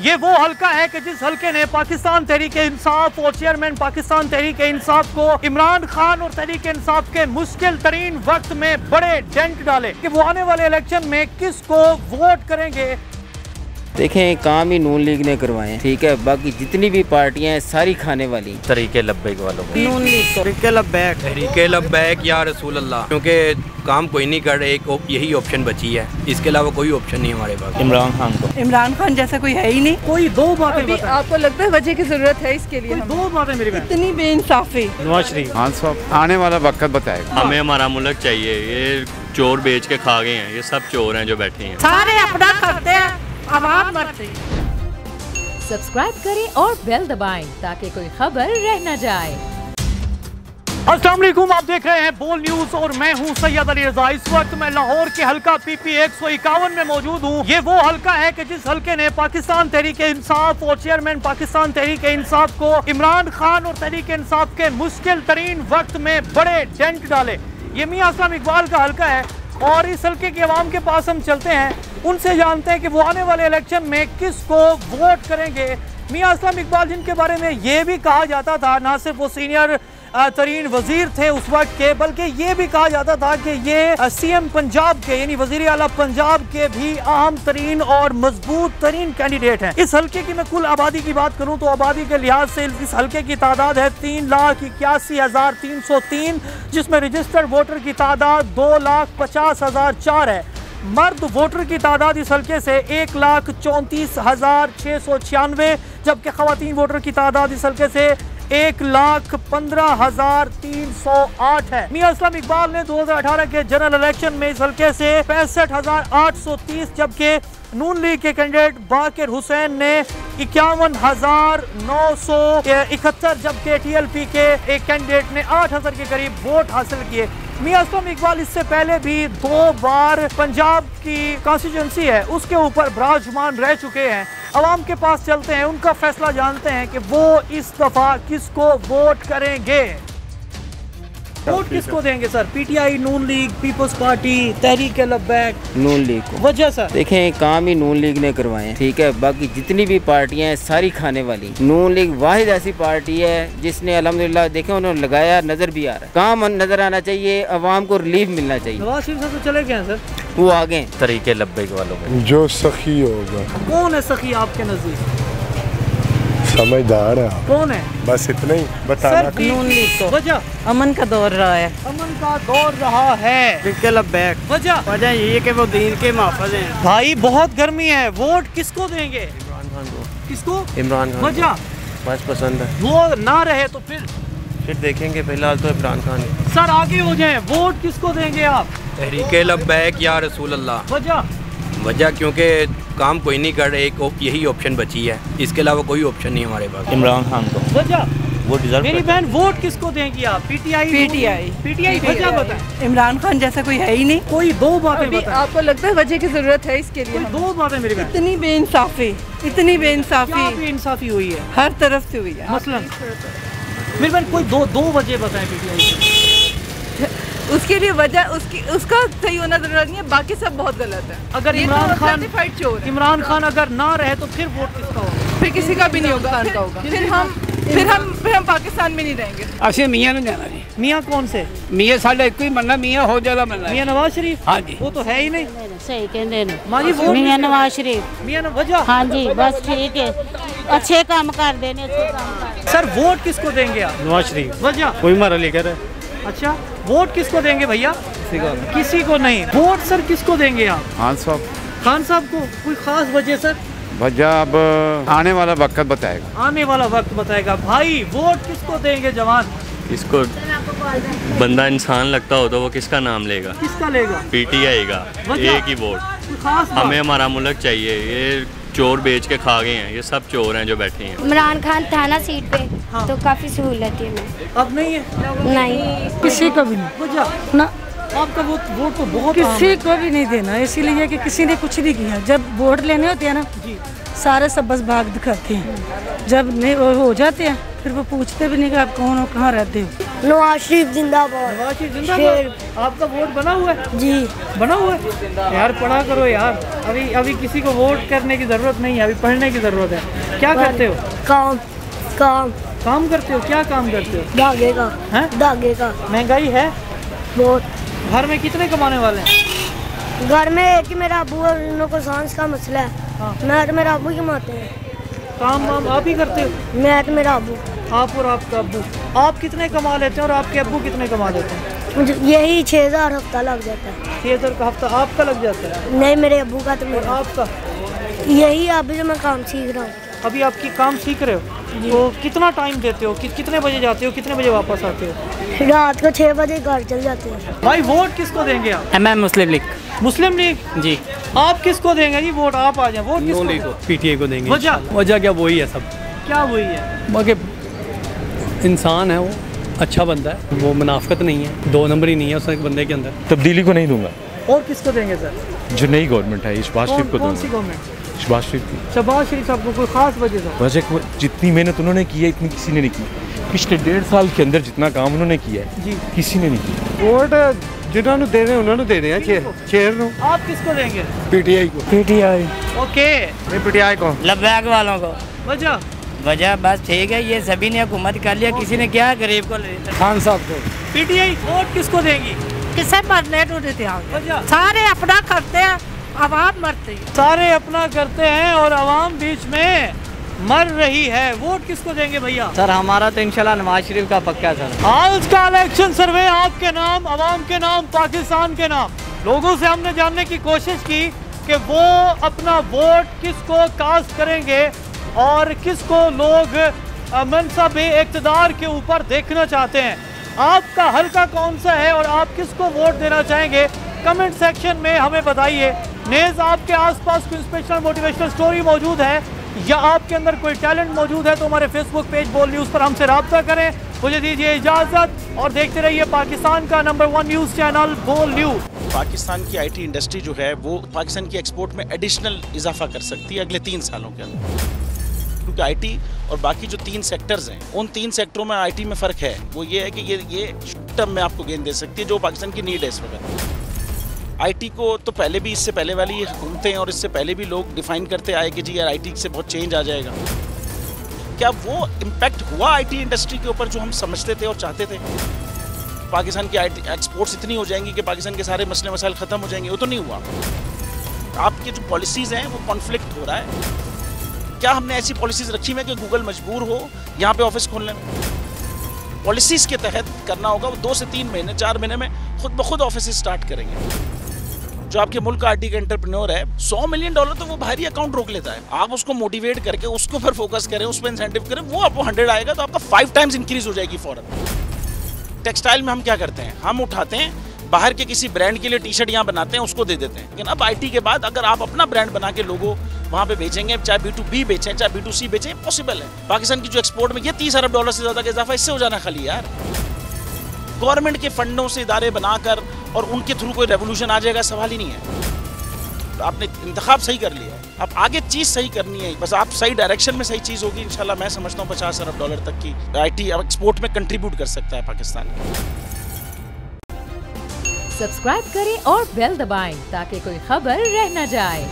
ये वो हल्का है कि जिस हल्के ने पाकिस्तान तहरीक इंसाफ और चेयरमैन पाकिस्तान तहरीक इंसाफ को इमरान खान और तहरीक इंसाफ के मुश्किल तरीन वक्त में बड़े डेंट डाले कि वो आने वाले इलेक्शन में किसको वोट करेंगे। देखें काम ही नून लीग ने करवाए, ठीक है, बाकी जितनी भी पार्टियां हैं सारी खाने वाली। तहरीके लब्बैक वालों को नून लीग तहरीके लब्बैक या रसूल अल्लाह, क्योंकि काम कोई नहीं कर रहे, एक यही ऑप्शन बची है, इसके अलावा कोई ऑप्शन नहीं हमारे पास। इमरान खान को, इमरान खान जैसा कोई है ही नहीं। कोई दो बातें बताएं। आपको लगता है वजह की जरूरत है इसके लिए? दो बातें मेरी बहन। इतनी बेइंसाफी। नवाज शरीफ खान साहब आने वाला वक्त बताएगा। हमें हमारा मुल्क चाहिए, ये चोर बेच के खा गए हैं, ये सब चोर हैं जो बैठे हैं। सारे अपना करते हैं, आवाम मरती। सब्सक्राइब करें और बेल दबाएं ताकि कोई खबर रह न जाए। अस्सलाम वालेकुम, आप देख रहे हैं बोल न्यूज और मैं हूं सैयद अली रजा। इस वक्त मैं लाहौर के हल्का PP 151 में मौजूद हूं। ये वो हल्का है कि जिस हल्के ने पाकिस्तान तहरीक इंसाफ और चेयरमैन पाकिस्तान तहरीक इंसाफ को इमरान खान और तहरीक इंसाफ के मुश्किल तरीन वक्त में बड़े डेंट डाले। ये मियां असलम इकबाल का हल्का है और इस हल्के की आवाम के पास हम चलते हैं, उनसे जानते हैं कि वो आने वाले इलेक्शन में किसको वोट करेंगे। मियां असलम इकबाल, जिनके बारे में ये भी कहा जाता था ना सिर्फ वो सीनियर तरीन वजीर थे उस वक्त के, बल्कि ये भी कहा जाता था कि ये CM पंजाब के यानी वजीर आला पंजाब के भी अहम तरीन और मजबूत तरीन कैंडिडेट हैं। इस हल्के की मैं कुल आबादी की बात करूं तो आबादी के लिहाज से इस हल्के की तादाद है 3,81,303, जिसमें रजिस्टर्ड वोटर की तादाद 2,50,004 है। मर्द वोटर की तादाद इस हल्के से 1,34,696, जबकि खवातीन वोटर की तादाद इस हल्के से 1,15,308 है। मियां असलम इकबाल ने 2018 के जनरल इलेक्शन में इस हल्के से 65,830, जबकि नून लीग के कैंडिडेट बाकिर हुसैन ने 51,971, जबकि TLP के एक कैंडिडेट ने 8,000 के करीब वोट हासिल किए। मियां असलम इकबाल इससे पहले भी 2 बार पंजाब की कॉन्स्टिट्यूंसी है उसके ऊपर विराजमान रह चुके हैं। अवाम के पास चलते हैं, उनका फैसला जानते हैं कि वो इस दफा किसको वोट करेंगे। वोट किसको देंगे सर? PTI, नून लीग, पीपल्स पार्टी, तहरीक लब्बैक? नून लीग को। वजह सर? देखें काम ही नून लीग ने करवाए, ठीक है, बाकी जितनी भी पार्टियां हैं सारी खाने वाली। नून लीग वाहिद ऐसी पार्टी है जिसने अल्हम्दुलिल्लाह देखें उन्होंने लगाया, नजर भी आ रहा है, काम नजर आना चाहिए, अवाम को रिलीफ मिलना चाहिए। नवाज शरीफ साहब तो चले गए हैं सर, वो आ गए। तहरीके लब्बैक वालों को जो सखी होगा। कौन है सखी आपके नजदीक? समझदार है। कौन है? बस इतना ही बताना। नून लीग को। वजह? अमन का दौर रहा है। अमन का दौर रहा है। वजह? वजह ये है कि वो दीन के मुहाफ़िज़ हैं। भाई बहुत गर्मी है, वोट किसको देंगे? इमरान खान को। किसको? इमरान खान। वजह? बस पसंद है। वो ना रहे तो फिर देखेंगे, फिलहाल तो इमरान खान। सर आगे हो जाए, वोट किसको देंगे आप? तहरीके लब्बैक या रसूल अल्लाह। वजह क्योंकि काम कोई नहीं कर रहे, एक यही ऑप्शन बची है, इसके अलावा कोई ऑप्शन नहीं हमारे पास। इमरान खान को। वजह? वो डिजर्व मेरी बहन, वोट किसको देंगी आप? PTI? वजह बताएं। इमरान खान जैसा कोई है ही नहीं। कोई दो बातें बताएं। आपको लगता है वजह की जरूरत है इसके लिए? दो बातें मेरी बहन। इतनी बेइंसाफी, इतनी बेइंसाफी इंसाफी हुई है हर तरफ से हुई है। मसलन मेरी बहन कोई दो वजह बताएं PTI की। उसके लिए वजह उसका सही होना जरूरी नहीं है, बाकी सब बहुत गलत है। अगर इमरान खान अगर ना रहे तो फिर वोट किसका होगा? फिर किसी का भी नहीं होगा। फिर हम पाकिस्तान में नहीं रहेंगे। असं मियाँ नहीं जाना जी। मियाँ कौन से? मियाँ साढ़े एक ही बनना, मियाँ हो ज्यादा बनना। मियाँ नवाज शरीफ? हाँ जी। वो तो है ही नहीं। सही कहते हैं माँ जी, वोट मियाँ नवाज शरीफ। मियाँ वजह? हाँ जी, बस ठीक है, अच्छे काम कर देने। सर वोट किसको देंगे आप? नवाज शरीफ। वजह? कोई मारा लेकर है। अच्छा, वोट किसको देंगे भैया? किसी को नहीं। वोट सर किसको देंगे आप? खान साहब। खान साहब को। कोई खास वजह सर? वजह अब आने वाला वक्त बताएगा। आने वाला वक्त बताएगा। भाई वोट किसको देंगे जवान? इसको बंदा इंसान लगता हो तो वो किसका नाम लेगा? किसका लेगा? PTI का एक ही वोट। हमें हमारा मुल्क चाहिए, ये चोर बेच के खा गए हैं, ये सब चोर हैं जो बैठे हैं। इमरान खान था ना सीट पे, हाँ। तो काफी सहूलत है। अब नहीं है? नहीं, किसी को भी नहीं। वजह? ना आपका वोट तो बहुत किसी को भी नहीं देना, इसीलिए कि किसी ने कुछ नहीं किया। जब वोट लेने होते हैं ना, सारे सब बस भाग दिखाते हैं, जब नहीं हो जाते हैं फिर वो पूछते भी नहीं कि आप कौन हो, कहाँ रहते हो। नवाज शरीफ जिंदाबाद। नवाज शरीफ जिंदाबाद। आपका वोट बना हुआ है? जी बना हुआ है। यार पढ़ा करो यार, अभी किसी को वोट करने की जरूरत नहीं है, अभी पढ़ने की जरूरत है। क्या करते हो? काम काम काम करते हो? क्या काम करते हो? धागे का। हैं? धागे का। महंगाई है बहुत। घर में कितने कमाने वाले हैं? घर में एक ही मेरा अबू और उन लोगों को सांस का मसला है। हाँ। मैं तो मेरा अबू ही कमाते हैं। काम वाम आप ही करते हो? मैं तो मेरा अबू। आप और आपका अब्बू। आप कितने कमा लेते हैं और आपके अब्बू कितने कमा लेते हैं? मुझे यही 6000 हफ्ता लग जाता है। 6000 का हफ्ता आपका लग जाता है? नहीं, मेरे अबू का। तो और मेरा आपका? यही अभी जो मैं काम सीख रहा हूँ। अभी आपकी काम सीख रहे हो, तो कितना टाइम देते हो? कितने बजे जाते हो, कितने बजे वापस आते हो? रात को 6 बजे घर चल जाते हैं। भाई वोट किसको देंगे आप? मैं मुस्लिम लीग। मुस्लिम लीग जी। आप किसको देंगे जी वोट? आप आ जाए। वोट किसको देंगे? पीटीआई को देंगे। वजह क्या वही है सब। क्या वही है? बाकी इंसान है, वो अच्छा बंदा है, वो मुनाफिकत नहीं है, 2 नंबर ही नहीं है उस बंदे के अंदर। तब्दीली को नहीं दूंगा। और किसको देंगे सर? जो नई गवर्नमेंट है शहबाज शरीफ को कौन सी दूंगा। गवर्नमेंट? शहबाज शरीफ की। शहबाज शरीफ साहब को कोई खास वजह से? वजह जितनी मेहनत उन्होंने की है इतनी किसी ने नहीं की। पिछले 1.5 साल के अंदर जितना काम उन्होंने किया है जी किसी ने नहीं किया। वोट जिन्होंने देने उन्होंने देने हैं। चेयर नो। आप किसको देंगे? पीटीआई को। पीटीआई। ओके। पीटीआई को। लब्बैक वालों को। वजह बस ठीक है, ये सभी ने हुकूमत कर लिया, किसी ने क्या गरीब को। खान साहब को। पीटीआई। वोट किसको देंगी? किसे मरने देते हैं? सारे अपना करते हैं, आवाम मरती है। सारे अपना करते हैं और आवाम बीच में मर रही है। वोट किसको देंगे भैया? सर हमारा तो इंशाल्लाह नवाज शरीफ का पक्का है सर। आज का इलेक्शन सर्वे आपके नाम, आवाम के नाम, पाकिस्तान के नाम। लोगों से हमने जानने की कोशिश की कि वो अपना वोट किसको कास्ट करेंगे और किसको लोग मनसब इक़्तिदार के ऊपर देखना चाहते हैं। आपका हल्का कौन सा है और आप किसको वोट देना चाहेंगे? कमेंट सेक्शन में हमें बताइए। नेज़ आपके आसपास कोई स्पेशल मोटिवेशनल स्टोरी मौजूद है या आपके अंदर कोई टैलेंट मौजूद है तो हमारे फेसबुक पेज बोल न्यूज़ पर हमसे रब्ता करें। मुझे दीजिए इजाज़त और देखते रहिए पाकिस्तान का नंबर 1 न्यूज़ चैनल बोल न्यूज़। पाकिस्तान की आईटी इंडस्ट्री जो है वो पाकिस्तान की एक्सपोर्ट में एडिशनल इजाफा कर सकती है अगले 3 सालों के अंदर, क्योंकि आईटी और बाकी जो 3 सेक्टर्स हैं उन 3 सेक्टरों में आईटी में फ़र्क है। वो ये है कि ये शॉर्ट टर्म में आपको गेन दे सकती है जो पाकिस्तान की नीड है इस वक्त। आईटी को तो पहले भी, इससे पहले वाली हुकूमतें और इससे पहले भी लोग डिफाइन करते आए कि जी यार आईटी से बहुत चेंज आ जाएगा। क्या वो इम्पैक्ट हुआ आईटी इंडस्ट्री के ऊपर जो हम समझते थे और चाहते थे? पाकिस्तान की आईटी एक्सपोर्ट्स इतनी हो जाएंगी कि पाकिस्तान के सारे मसले मसाइल ख़त्म हो जाएंगे? वो तो नहीं हुआ। आपके जो पॉलिसीज़ हैं वो कॉन्फ्लिक्ट हो रहा है। क्या हमने ऐसी पॉलिसीज़ रखी हुई है कि गूगल मजबूर हो यहाँ पे ऑफिस खोलने में? पॉलिसीज़ के तहत करना होगा। वो 2 से 3 महीने 4 महीने में खुद ब खुद ऑफिस स्टार्ट करेंगे। जो आपके मुल्क का आईटी का एंटरप्रेन्योर है, $100 मिलियन तो वो बाहरी अकाउंट रोक लेता है। आप उसको मोटिवेट करके उसको पर फोकस करें, उस पर इंसेंटिव करें, वो आपको 100 आएगा तो आपका 5 टाइम्स इंक्रीज हो जाएगी फौरन। टेक्सटाइल में हम क्या करते हैं? हम उठाते हैं बाहर के किसी ब्रांड के लिए टी-शर्ट यहाँ बनाते हैं, उसको दे देते हैं। लेकिन अब आईटी के बाद अगर आप अपना ब्रांड बना के लोगो वहाँ पे बेचेंगे, चाहे B2B बेचें चाहे B2C बेचें, पॉसिबल है। पाकिस्तान की जो एक्सपोर्ट में ये $30 अरब से ज़्यादा का इजाफा इससे हो जाना खाली यार। गवर्नमेंट के फंडों से इदारे बनाकर और उनके थ्रू कोई रेवोल्यूशन आ जाएगा, सवाल ही नहीं है। तो आपने इंतखाब सही कर लिया है, अब आगे चीज़ सही करनी है, बस आप सही डायरेक्शन में सही चीज़ होगी इंशाल्लाह। मैं समझता हूँ $50 अरब तक की आईटी एक्सपोर्ट में कंट्रीब्यूट कर सकता है पाकिस्तान। सब्सक्राइब करें और बेल दबाएं ताकि कोई खबर रह न जाए।